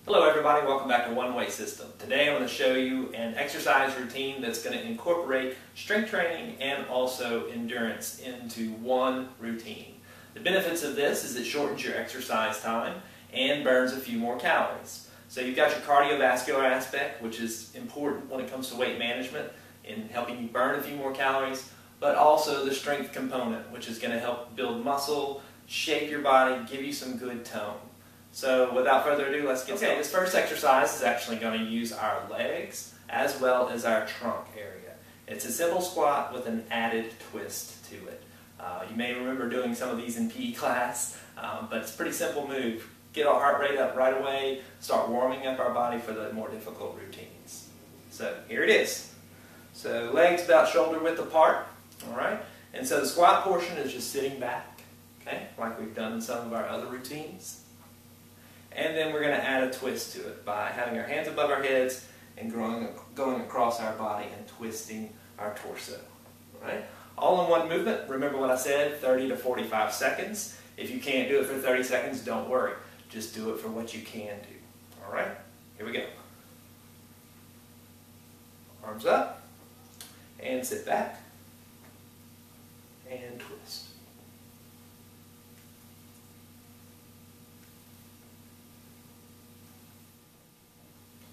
Hello everybody, welcome back to One Way System. Today I'm going to show you an exercise routine that's going to incorporate strength training and also endurance into one routine. The benefits of this is it shortens your exercise time and burns a few more calories. So you've got your cardiovascular aspect, which is important when it comes to weight management in helping you burn a few more calories, but also the strength component, which is going to help build muscle, shape your body, give you some good tone. So without further ado, let's get started. This first exercise is actually going to use our legs as well as our trunk area. It's a simple squat with an added twist to it. You may remember doing some of these in PE class, but it's a pretty simple move. Get our heart rate up right away, start warming up our body for the more difficult routines. So here it is. So legs about shoulder width apart, all right? And so the squat portion is just sitting back, okay, like we've done in some of our other routines. And then we're going to add a twist to it by having our hands above our heads and going across our body and twisting our torso. Right? All in one movement. Remember what I said, 30 to 45 seconds. If you can't do it for 30 seconds, don't worry. Just do it for what you can do. All right? Here we go. Arms up and sit back and twist.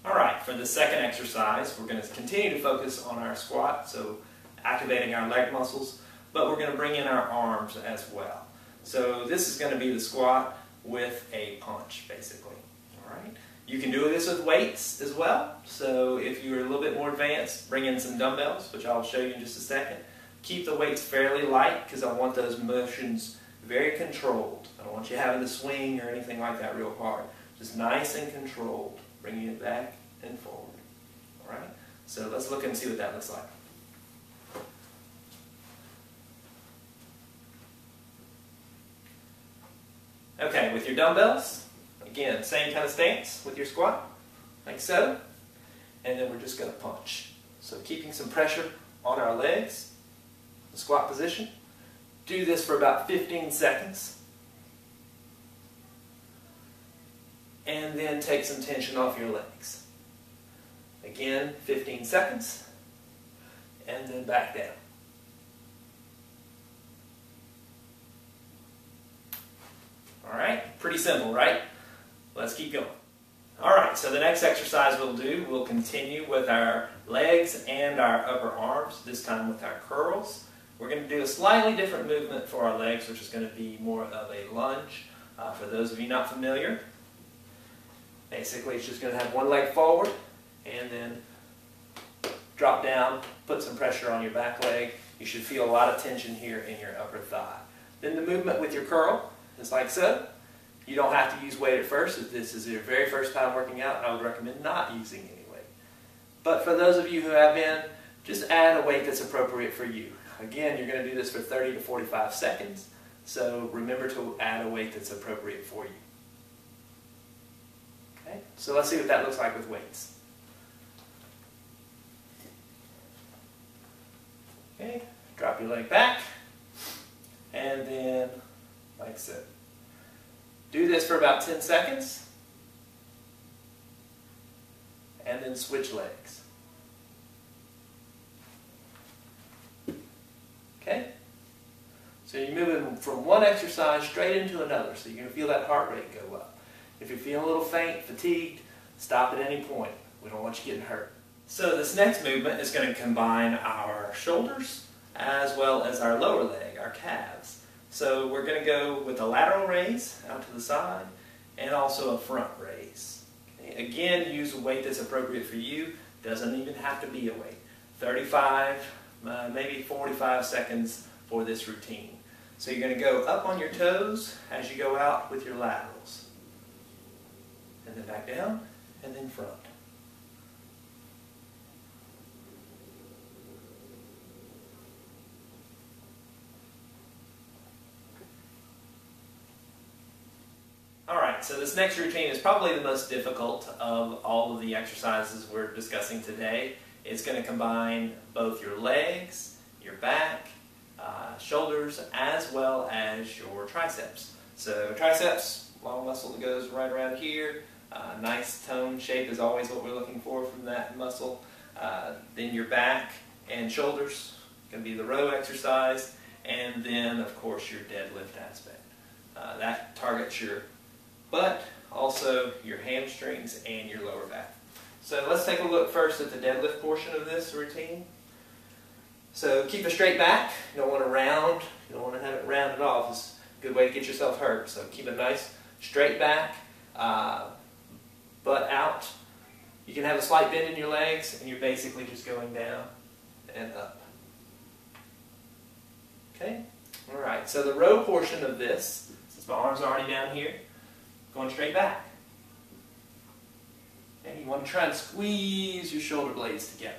Alright, for the second exercise, we're going to continue to focus on our squat, so activating our leg muscles, but we're going to bring in our arms as well. So this is going to be the squat with a punch, basically. Alright, you can do this with weights as well, so if you're a little bit more advanced, bring in some dumbbells, which I'll show you in just a second. Keep the weights fairly light, because I want those motions very controlled. I don't want you having to swing or anything like that real hard. Just nice and controlled. Bringing it back and forward. Alright? So let's look and see what that looks like. Okay, with your dumbbells, again, same kind of stance with your squat, like so. And then we're just going to punch. So keeping some pressure on our legs, the squat position. Do this for about 15 seconds. And then take some tension off your legs. Again, 15 seconds, and then back down. Alright, pretty simple, right? Let's keep going. Alright, so the next exercise we'll continue with our legs and our upper arms, this time with our curls. We're going to do a slightly different movement for our legs, which is going to be more of a lunge. For those of you not familiar, basically, it's just going to have one leg forward and then drop down, put some pressure on your back leg. You should feel a lot of tension here in your upper thigh. Then the movement with your curl is like so. You don't have to use weight at first. If this is your very first time working out, I would recommend not using any weight. But for those of you who have been, just add a weight that's appropriate for you. Again, you're going to do this for 30 to 45 seconds, so remember to add a weight that's appropriate for you. Okay, so let's see what that looks like with weights. Okay, drop your leg back, and then like so. Do this for about 10 seconds, and then switch legs. Okay? So you're moving from one exercise straight into another, so you're going to feel that heart rate go up. If you're feeling a little faint, fatigued, stop at any point. We don't want you getting hurt. So this next movement is going to combine our shoulders as well as our lower leg, our calves. So we're going to go with a lateral raise out to the side and also a front raise. Okay. Again, use a weight that's appropriate for you. Doesn't even have to be a weight. 35, maybe 45 seconds for this routine. So you're going to go up on your toes as you go out with your laterals. And then back down, and then front. Alright, so this next routine is probably the most difficult of all of the exercises we're discussing today. It's going to combine both your legs, your back, shoulders, as well as your triceps. So triceps, long muscle that goes right around here, Nice tone shape is always what we're looking for from that muscle. Then your back and shoulders, going to be the row exercise, and then of course your deadlift aspect. That targets your butt, also your hamstrings and your lower back. So let's take a look first at the deadlift portion of this routine. So keep a straight back. You don't want to round. You don't want to have it rounded off. It's a good way to get yourself hurt. So keep a nice straight back, butt out. You can have a slight bend in your legs, and you're basically just going down and up. Okay? All right. So the row portion of this, since my arms are already down here, going straight back. And you want to try and squeeze your shoulder blades together.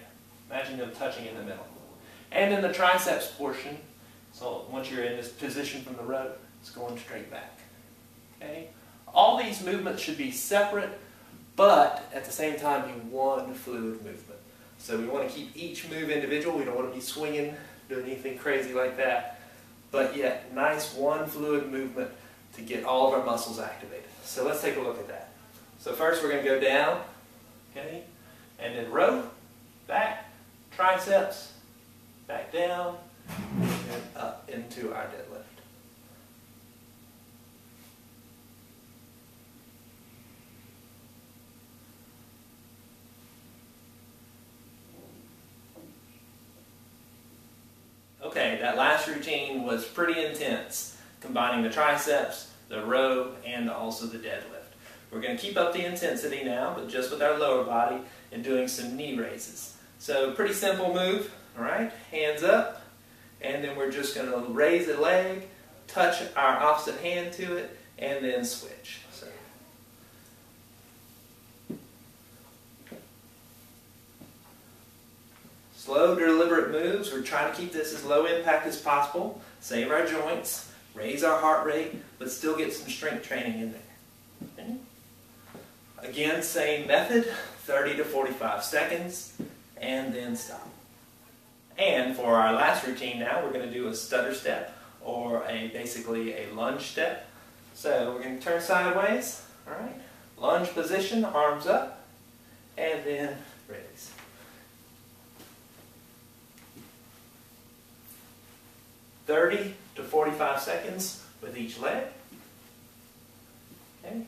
Imagine them touching in the middle. And then the triceps portion, so once you're in this position from the row, it's going straight back. Okay? All these movements should be separate, but at the same time be one fluid movement. So we want to keep each move individual. We don't want to be swinging, doing anything crazy like that. But yet, nice one fluid movement to get all of our muscles activated. So let's take a look at that. So first we're going to go down, okay, and then row, back, triceps, back down, and up into our deadlift. Okay, that last routine was pretty intense, combining the triceps, the row, and also the deadlift. We're going to keep up the intensity now, but just with our lower body and doing some knee raises. So pretty simple move, all right? Hands up, and then we're just going to raise a leg, touch our opposite hand to it, and then switch. So. Slow, deliberate moves. We're trying to keep this as low impact as possible, save our joints, raise our heart rate, but still get some strength training in there. Okay. Again, same method, 30 to 45 seconds, and then stop. And for our last routine now, we're going to do a stutter step, or basically a lunge step. So we're going to turn sideways, all right? Lunge position, arms up, and then raise. "30 to 45 seconds with each leg. Okay.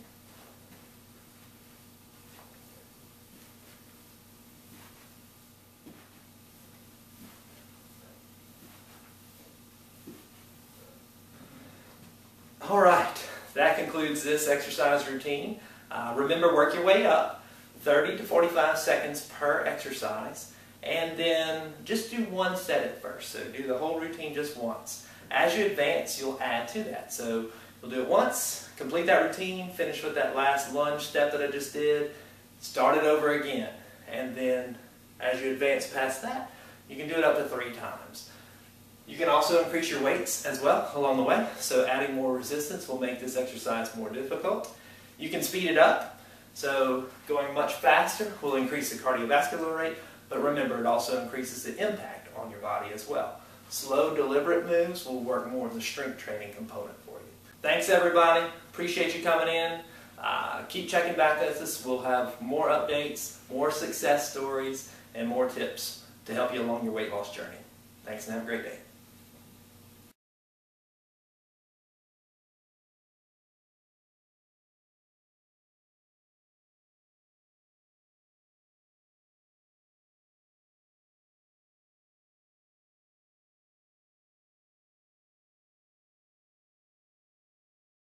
All right, that concludes this exercise routine. Remember, work your way up, 30 to 45 seconds per exercise, and then just do one set at first. So do the whole routine just once. As you advance, you'll add to that. So you'll do it once, complete that routine, finish with that last lunge step that I just did, start it over again. And then as you advance past that, you can do it up to 3 times. You can also increase your weights as well along the way, so adding more resistance will make this exercise more difficult. You can speed it up, so going much faster will increase the cardiovascular rate, but remember it also increases the impact on your body as well. Slow, deliberate moves will work more of the strength training component for you. Thanks everybody, appreciate you coming in. Keep checking back with us. We'll have more updates, more success stories, and more tips to help you along your weight loss journey. Thanks and have a great day.